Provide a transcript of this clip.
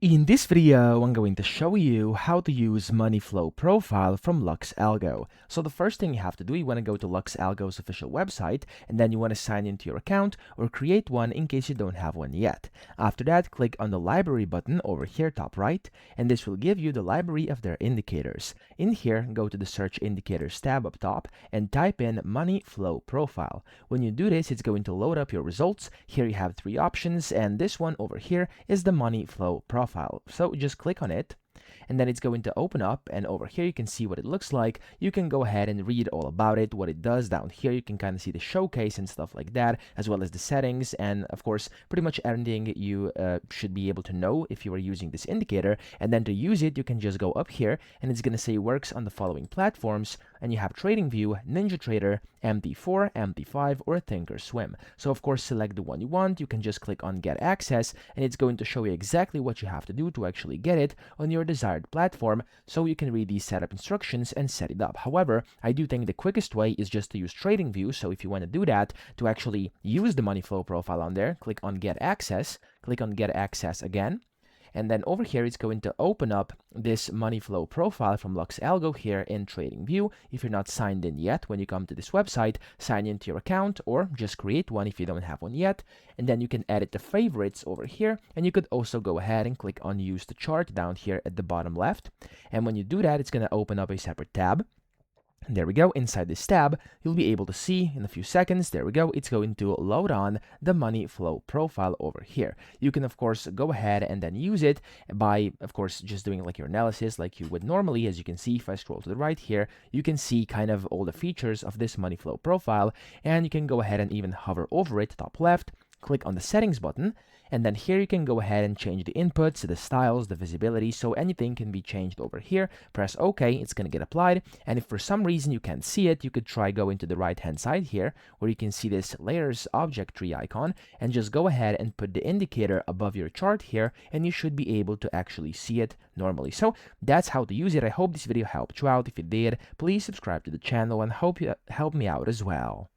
In this video, I'm going to show you how to use Money Flow Profile from LuxAlgo. So the first thing you have to do, you want to go to LuxAlgo's official website, and then you want to sign into your account or create one in case you don't have one yet. After that, click on the library button over here top right, and this will give you the library of their indicators. In here, go to the search indicators tab up top and type in Money Flow Profile. When you do this, it's going to load up your results. Here you have three options, and this one over here is the Money Flow Profile. So just click on it, and then it's going to open up, and over here you can see what it looks like. You can go ahead and read all about it, what it does. Down here you can kind of see the showcase and stuff like that, as well as the settings, and of course pretty much everything you should be able to know if you are using this indicator. And then to use it, you can just go up here, and it's going to say works on the following platforms, and you have TradingView, NinjaTrader, MT4, MT5, or Thinkorswim. So of course select the one you want. You can just click on get access, and it's going to show you exactly what you have to do to actually get it on your desired platform, so you can read these setup instructions and set it up. However, I do think the quickest way is just to use TradingView. So if you want to do that, to actually use the money flow profile on there, click on get access, click on get access again, and then over here it's going to open up this money flow profile from LuxAlgo here in TradingView. If you're not signed in yet, when you come to this website, sign into your account or just create one if you don't have one yet, and then you can edit the favorites over here, and you could also go ahead and click on use the chart down here at the bottom left. And when you do that, it's going to open up a separate tab. There we go. Inside this tab, you'll be able to see in a few seconds, there we go, it's going to load on the money flow profile over here. You can of course go ahead and then use it by of course just doing like your analysis like you would normally. As you can see, if I scroll to the right here, you can see kind of all the features of this money flow profile, and you can go ahead and even hover over it top left, click on the settings button, and then here you can go ahead and change the inputs, the styles, the visibility, so anything can be changed over here. Press OK, it's going to get applied, and if for some reason you can't see it, you could try going to the right hand side here where you can see this layers object tree icon, and just go ahead and put the indicator above your chart here, and you should be able to actually see it normally. So that's how to use it. I hope this video helped you out. If it did, please subscribe to the channel and hope you help me out as well.